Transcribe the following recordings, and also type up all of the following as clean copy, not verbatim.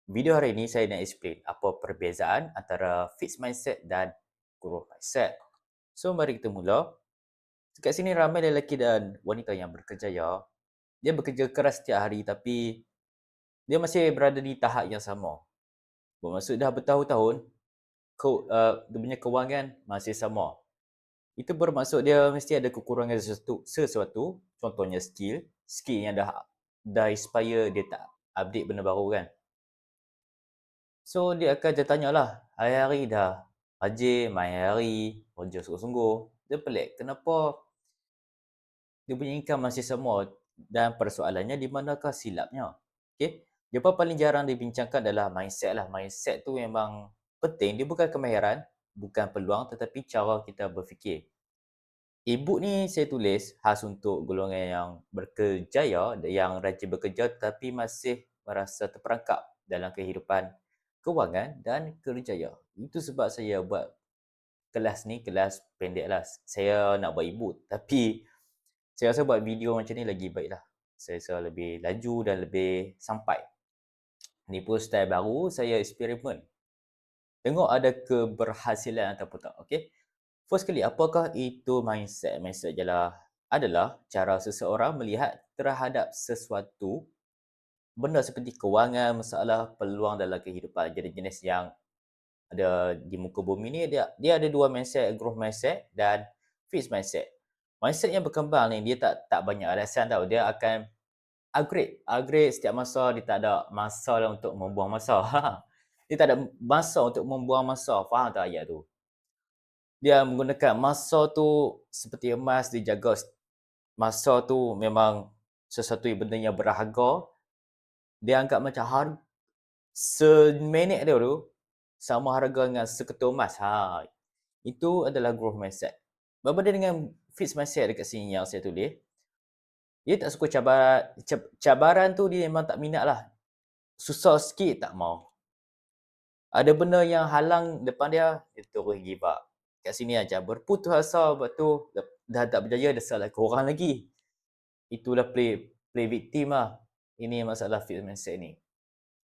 Video hari ini saya nak explain apa perbezaan antara fixed mindset dan growth mindset. So, mari kita mula. Dekat sini ramai lelaki dan wanita yang berkerjaya. Dia bekerja keras setiap hari tapi dia masih berada di tahap yang sama. Bermaksud dah bertahun-tahun, dia punya kewangan masih sama. Itu bermaksud dia mesti ada kekurangan sesuatu, contohnya skill yang dah expire, dia tak update benda baru kan. So, dia akan tanya lah, hari-hari dah rajin, main hari, kerja sungguh-sungguh. Dia pelik, kenapa dia punya income masih sama dan persoalannya di manakah silapnya? Okay? Jawapan paling jarang dibincangkan adalah mindset lah. Mindset tu memang penting, dia bukan kemahiran, bukan peluang tetapi cara kita berfikir. E-book ni saya tulis khas untuk golongan yang berkejaya, yang rajin bekerja tapi masih merasa terperangkap dalam kehidupan kewangan dan kerjaya. Itu sebab saya buat kelas ni, kelas pendek lah. Saya nak buat e-book tapi saya rasa buat video macam ni lagi baik lah. Saya rasa lebih laju dan lebih sampai. Ni pun style baru, saya eksperimen. Tengok ada keberhasilan ataupun tak. Okay? First kali, apakah itu mindset? Mindset adalah cara seseorang melihat terhadap sesuatu benda seperti kewangan, masalah, peluang dalam kehidupan. Jenis-jenis yang ada di muka bumi ni, dia ada dua mindset, growth mindset dan fixed mindset. Mindset yang berkembang ni, dia tak banyak alasan tau. Dia akan upgrade setiap masa. Dia tak ada masa lah untuk membuang masa. Dia tak ada masa untuk membuang masa. Faham tak ayat tu? Dia menggunakan masa tu seperti emas, dia jaga masa tu memang sesuatu yang benda yang berharga. Dia anggap macam seminit dia tu sama harga dengan seketul emas. Itu adalah growth mindset. Berbeza dengan fixed mindset dekat sini yang saya tulis, dia tak suka cabaran. Cabaran tu dia memang tak minat lah. Susah sikit tak mau. Ada benda yang halang depan dia terus give up. Kat sini aja berputus asa, lepas tu dah tak berjaya, dah salah korang lagi. Itulah play victim lah. Ini masalah fixed mindset ni.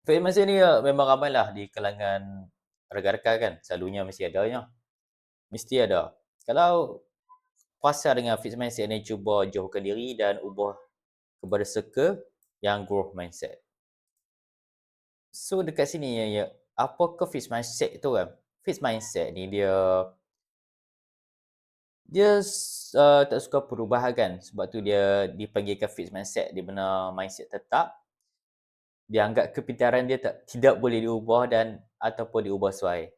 Fixed mindset ni memang ramai lah di kalangan rakan-rakan kan. Selalunya mesti adanya. Mesti ada. Kalau pasal dengan fixed mindset ni, cuba jauhkan diri dan ubah kepada circle yang growth mindset. So dekat sini apakah fixed mindset tu kan? Fixed mindset ni dia tak suka perubahan kan. Sebab tu dia dipanggilkan fixed mindset. Di mana mindset tetap, dia anggap kepintaran dia tidak boleh diubah dan ataupun diubah sesuai.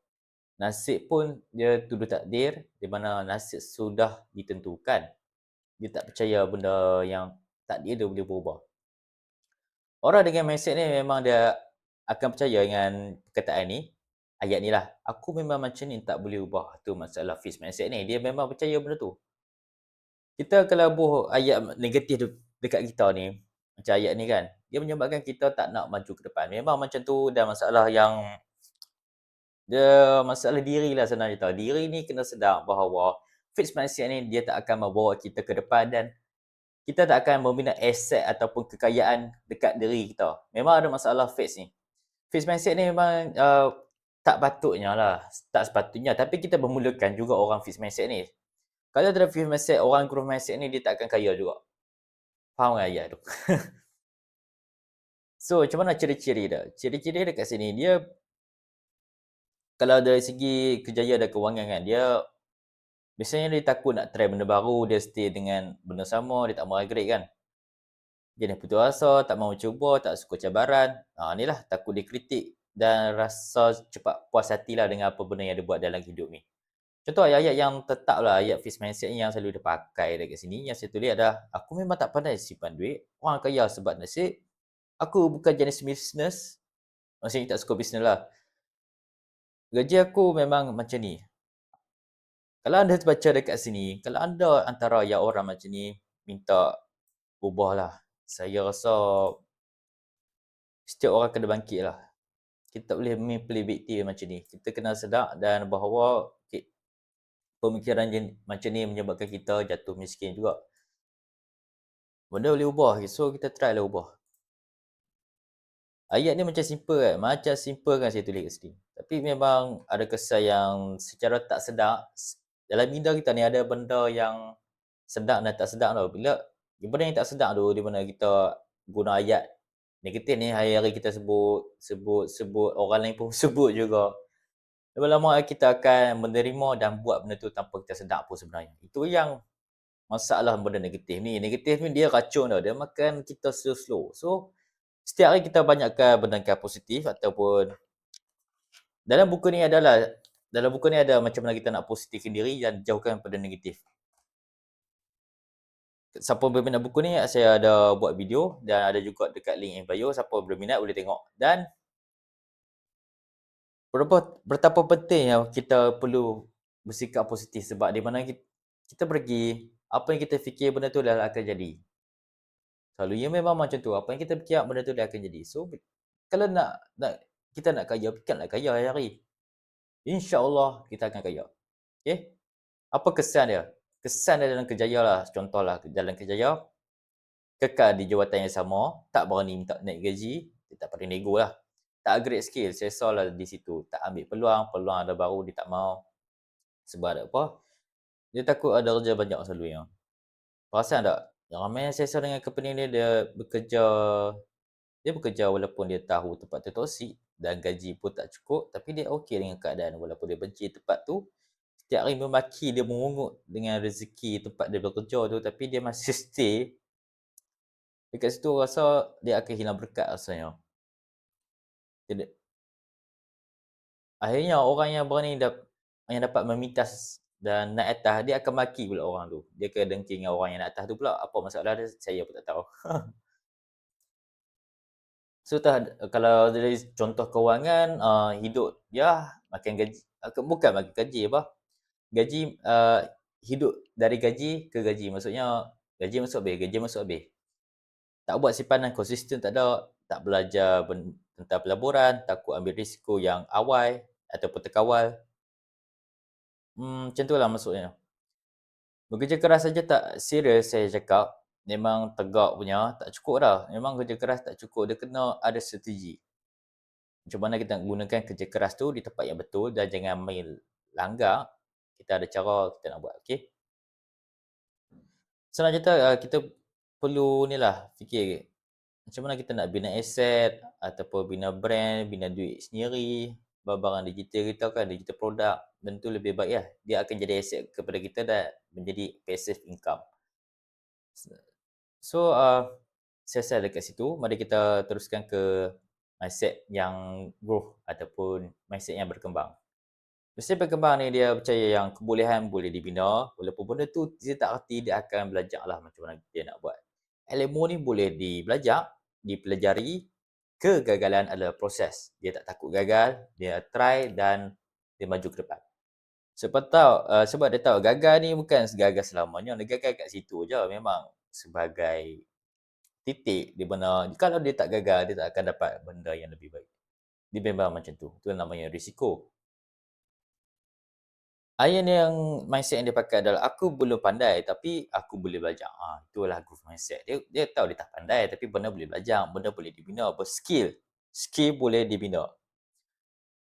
Nasib pun dia tuduh takdir, di mana nasib sudah ditentukan. Dia tak percaya benda yang takdir dia boleh berubah. Orang dengan mindset ni memang dia akan percaya dengan perkataan ni, ayat ni lah. Aku memang macam ni, tak boleh ubah. Tu masalah fixed mindset ni. Dia memang percaya benda tu. Kita kalau buh ayat negatif dekat kita ni, macam ayat ni kan, dia menyebabkan kita tak nak maju ke depan. Memang macam tu, dan masalah yang dia masalah diri lah sebenarnya tau. Diri ni kena sedar bahawa fixed mindset ni dia tak akan membawa kita ke depan dan kita tak akan membina aset ataupun kekayaan dekat diri kita. Memang ada masalah fixed ni. Fixed mindset ni memang tak patutnya lah. Tak sepatutnya. Tapi kita bermulakan juga orang fixed mindset ni. Kalau ada fixed mindset, orang growth mindset ni dia tak akan kaya juga. Faham tak ayat tu? So, macam mana ciri-ciri dia? Ciri-ciri dia kat sini, dia kalau dari segi kejayaan dan kewangan kan, dia biasanya dia takut nak try benda baru, dia stay dengan benda sama, dia tak mau upgrade kan. Dia dah putus asa, tak mau cuba, tak suka cabaran. Inilah takut dikritik dan rasa cepat puas hatilah dengan apa benda yang dia buat dalam hidup ni. Contoh ayat-ayat yang tetap lah, ayat fixed mindset yang selalu dia pakai dekat sini, yang saya tulis adalah, aku memang tak pandai simpan duit, orang kaya sebab nasib, aku bukan jenis bisnes, maksudnya tak suka bisnes lah. Gaji aku memang macam ni. Kalau anda baca dekat sini, kalau anda antara yang orang macam ni, minta ubahlah. Saya rasa setiap orang kena bangkit lah. Kita tak boleh play victim macam ni. Kita kena sedar dan bahawa pemikiran macam ni menyebabkan kita jatuh miskin juga. Benda boleh ubah, so kita try lah ubah. Ayat ni macam simple kan saya tulis kat sini. Tapi memang ada kesan yang secara tak sedar, dalam minda kita ni ada benda yang sedap dan tak sedap tau. Benda yang tak sedap tu, di mana kita guna ayat negatif ni, hari-hari kita sebut, orang lain pun sebut juga. Lama-lama kita akan menerima dan buat benda tu tanpa kita sedar pun sebenarnya. Itu yang masalah benda negatif ni. Negatif ni dia racun tau, dia makan kita slow-slow. So, setiap hari kita banyakkan benda yang positif ataupun dalam buku ni ada macam mana kita nak positifkan diri dan jauhkan benda negatif. Siapa berminat buku ni, saya ada buat video dan ada juga dekat link in bio. Siapa berminat boleh tengok. Dan betapa pentingnya kita perlu bersikap positif sebab di mana kita pergi, apa yang kita fikir benda tu dah akan jadi. Selalunya memang macam tu. Apa yang kita fikir benda tu dah akan jadi. So, kalau kita nak kaya, fikirlah kaya hari-hari. InsyaAllah kita akan kaya. Okay? Apa kesan dia? Kesan dia dalam kerjaya lah. Contohlah dalam kerjaya, kekal di jawatan yang sama, tak berani minta naik gaji, dia tak pandai nego lah. Tak upgrade skill, sesal lah di situ. Tak ambil peluang ada baru dia tak mau. Sebab ada apa? Dia takut ada kerja banyak selalunya. Perasan tak? Yang ramai yang sesal dengan company ni, dia bekerja walaupun dia tahu tempat tu toksik dan gaji pun tak cukup, tapi dia okey dengan keadaan walaupun dia benci tempat tu. Setiap hari memaki, dia mengungut dengan rezeki tempat dia bekerja tu, tapi dia masih stay dekat situ. Rasa dia akan hilang berkat rasanya. Dia, akhirnya orang yang berani yang dapat memintas dan naik atas, dia akan maki pula orang tu. Dia akan dengki dengan orang yang naik atas tu pula. Apa masalah dia, saya pun tak tahu. So kalau dari contoh kewangan, hidup ya makan gaji, bukan makan gaji apa, gaji, hidup dari gaji ke gaji. Maksudnya gaji masuk habis, gaji masuk habis. Tak buat simpanan konsisten, tak ada, tak belajar tentang pelaburan, takut ambil risiko yang awal ataupun terkawal. Macam tu lah maksudnya. Bekerja keras saja tak serius saya cakap, memang tegak punya, tak cukup dah. Memang kerja keras tak cukup, dia kena ada strategi. Macam mana kita nak gunakan kerja keras tu di tempat yang betul dan jangan main langgar. Kita ada cara kita nak buat, okey? Senang cerita, kita perlu ni lah fikir macam mana kita nak bina aset ataupun bina brand, bina duit sendiri, barang digital kita kan, digital produk, benda tu lebih baik lah. Dia akan jadi aset kepada kita dan menjadi passive income. So, saya rasa dekat situ, mari kita teruskan ke mindset yang growth ataupun mindset yang berkembang. Mindset berkembang ni dia percaya yang kebolehan boleh dibina, walaupun benda tu dia tak reti, dia akan belajar lah macam mana dia nak buat. Ilmu ni boleh dipelajari, kegagalan adalah proses. Dia tak takut gagal, dia try dan dia maju ke depan. Sebab dia tahu gagal ni bukan gagal selamanya, dia gagal kat situ je, memang sebagai titik di mana kalau dia tak gagal, dia tak akan dapat benda yang lebih baik. Dia memang macam tu. Itu namanya risiko. Ayan yang mindset yang dia pakai adalah aku belum pandai tapi aku boleh belajar. Itulah growth mindset. Dia tahu dia tak pandai tapi benda boleh belajar, benda boleh dibina, skill boleh dibina.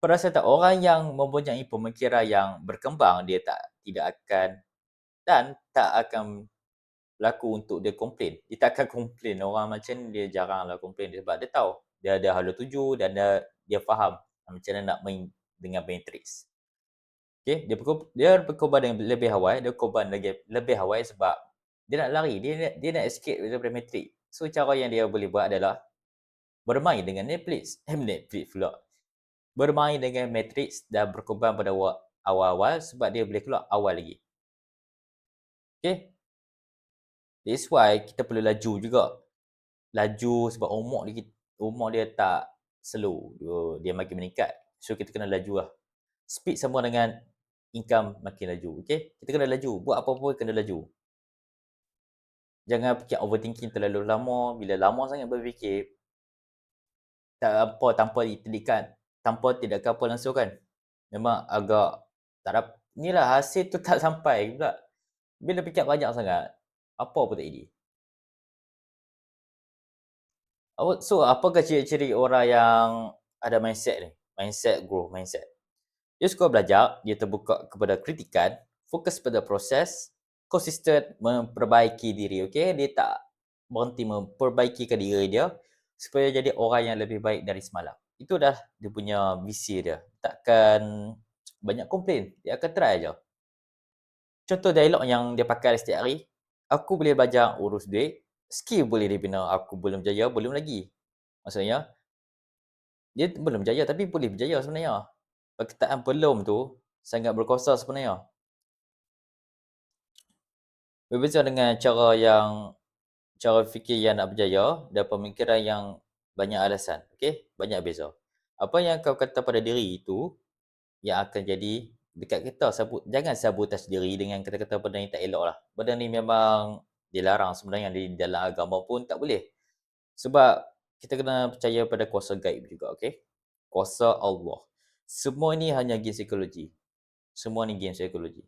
Perasan tak, orang yang mempunyai pemikiran yang berkembang, dia tidak akan dan tak akan berlaku untuk dia komplain. Dia tak akan komplain. Orang macam ni dia jaranglah komplain sebab dia tahu dia ada hala tuju dan dia faham macam mana nak main dengan matrix. Okay, dia berkorban dengan lebih awal, dia korban lagi lebih awal sebab dia nak lari, dia nak escape daripada matrix. So cara yang dia boleh buat adalah bermain dengan Netflix pula. Bermain dengan matrix dan berkorban pada awal-awal sebab dia boleh keluar awal lagi. Okay, that's why kita perlu laju juga. Laju sebab umur dia tak slow, dia makin meningkat. So kita kena laju lah. Speed sama dengan income makin laju. Okay, kita kena laju. Buat apa-apa kena laju. Jangan fikir overthinking terlalu lama. Bila lama sangat berfikir, tanpa tindakan apa langsung kan, memang agak tak dapat. Inilah hasil tu tak sampai pula. Bila fikir banyak sangat, apa pun tak jadi. So apakah ciri-ciri orang yang ada mindset ni? Mindset growth mindset. Dia suka belajar, dia terbuka kepada kritikan, fokus pada proses, konsisten memperbaiki diri, okey? Dia tak berhenti memperbaikikan diri dia supaya jadi orang yang lebih baik dari semalam. Itu dah dia punya visi dia. Takkan banyak komplain, dia akan try aja. Contoh dialog yang dia pakai setiap hari, "Aku boleh belajar urus duit, skill boleh dibina, aku belum berjaya, belum lagi." Maksudnya, dia belum berjaya tapi boleh berjaya sebenarnya. Perkataan belum tu sangat berkuasa sebenarnya. Berbeza dengan cara fikir yang nak berjaya dan pemikiran yang banyak alasan. Okey, banyak beza. Apa yang kau kata pada diri itu yang akan jadi dekat kita. Jangan sabotaj diri dengan kata-kata benda yang tak elok lah. Benda ni memang dilarang sebenarnya di dalam agama pun tak boleh. Sebab kita kena percaya pada kuasa gaib juga, okey? Kuasa Allah. Semua ni hanya game psikologi. Semua ni game psikologi.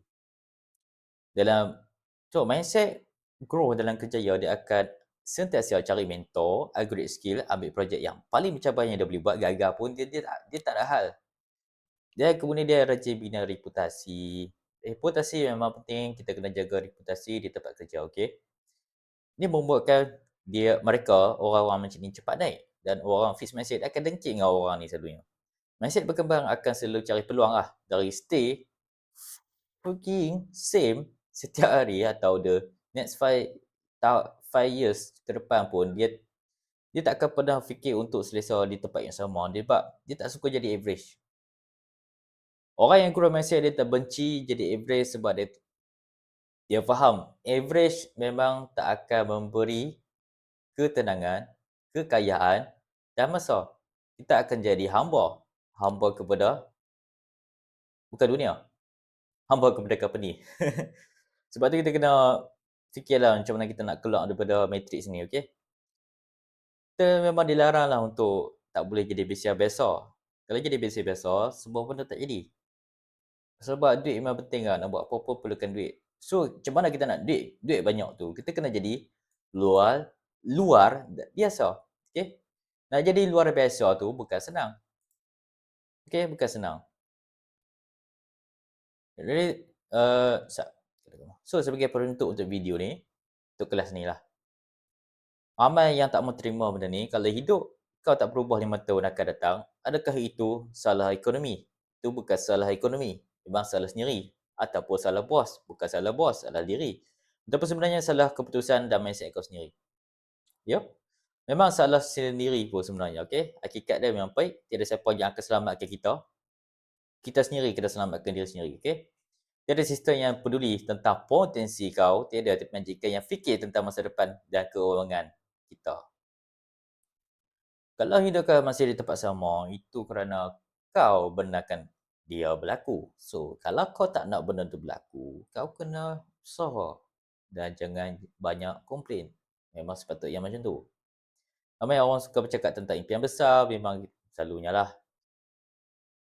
Dalam mindset grow dalam kerjaya, dia akan sentiasa cari mentor, upgrade skill, ambil projek yang paling mencabar yang dia boleh buat, gagal pun dia tak ada hal. Dan kemudian dia rajin bina reputasi. Reputasi memang penting, kita kena jaga reputasi di tempat kerja, okey? Ini membuatkan mereka, orang-orang macam ni cepat naik. Dan orang fixed mindset akan dengki dengan orang ni selalunya. Mindset berkembang akan selalu cari peluang lah. Dari stay fucking same setiap hari atau the next 5 years ke depan pun, dia tak akan pernah fikir untuk selesa di tempat yang sama. Sebab dia tak suka jadi average. Orang yang kurang mindset dia terbenci jadi average sebab dia faham average memang tak akan memberi ketenangan, kekayaan dan masa. Kita akan jadi hamba. Hamba kepada bukan dunia, hamba kepada company. Sebab tu kita kena fikirlah macam mana kita nak keluar daripada matrix ni, okey? Kita memang dilaranglah untuk tak boleh jadi biasa-biasa. Kalau jadi biasa-biasa, semua benda tak jadi. Sebab duit memang penting kan, nak buat apa-apa perlukan duit. So, macam mana kita nak duit? Duit banyak tu. Kita kena jadi luar biasa. Okey? Nak jadi luar biasa tu bukan senang. Okey, bukan senang. Jadi, so sebagai penutup untuk video ni, untuk kelas ni lah. Ramai yang tak mau terima benda ni, kalau hidup kau tak berubah 5 tahun akan datang, adakah itu salah ekonomi? Itu bukan salah ekonomi, memang salah sendiri. Ataupun salah bos, bukan salah bos, salah diri. Ataupun sebenarnya salah keputusan dan mindset kau sendiri. Ya? Memang salah sendiri pun sebenarnya, okey? Hakikat dia memang baik, tiada siapa yang akan selamatkan kita. Kita sendiri kena selamatkan diri sendiri, okey? Tiada sistem yang peduli tentang potensi kau, tiada majikan yang fikir tentang masa depan dan keuangan kita. Kalau hidup kau masih di tempat sama, itu kerana kau benarkan dia berlaku. So, kalau kau tak nak benda tu berlaku, kau kena usaha dan jangan banyak komplain. Memang sepatutnya macam tu. Ramai orang suka bercakap tentang impian besar, memang selalunya lah.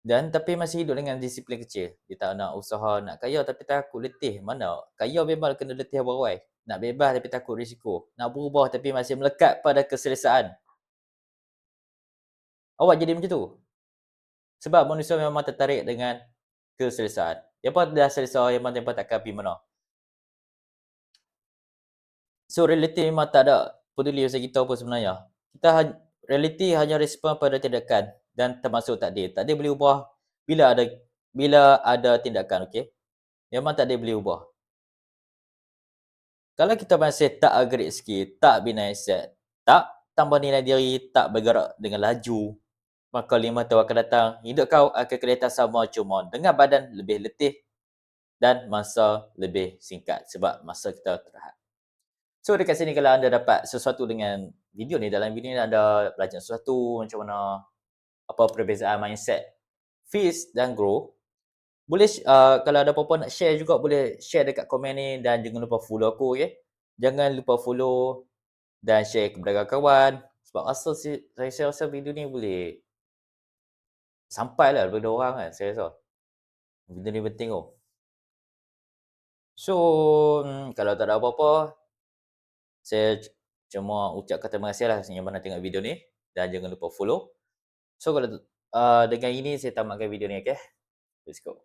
Dan tapi masih hidup dengan disiplin kecil. Dia tak nak usaha nak kaya tapi takut letih. Mana? Kaya memang kena letih berawai. Nak bebas tapi takut risiko. Nak berubah tapi masih melekat pada keselesaan. Awak jadi macam tu. Sebab manusia memang tertarik dengan keselesaan. Yang dah selesa, yang takkan pergi mana. So, realiti memang tak ada peduli pasal kita pun sebenarnya. Realiti hanya respon pada tindakan dan termasuk takdir. Takdir boleh ubah bila ada tindakan, okey? Memang takdir boleh ubah. Kalau kita masih tak upgrade skill, tak bina aset, tak tambah nilai diri, tak bergerak dengan laju, maka 5 tahun akan datang, hidup kau akan kelihatan sama cuma dengan badan lebih letih dan masa lebih singkat sebab masa kita terhad. So dekat sini kalau anda dapat sesuatu dengan video ni, dalam video ni anda belajar sesuatu macam mana, apa perbezaan mindset fix dan grow, boleh kalau ada apa-apa nak share juga boleh share dekat komen ni dan jangan lupa follow aku, okey? Jangan lupa follow dan share kepada kawan-kawan sebab saya rasa video ni boleh sampailah kepada orang kan, saya rasa. Video ni penting tu. So, kalau tak ada apa-apa, saya Cuma ucapkan terima kasih lah yang mana tengok video ni dan jangan lupa follow. So, dengan ini saya tamatkan video ni, okay? Let's go.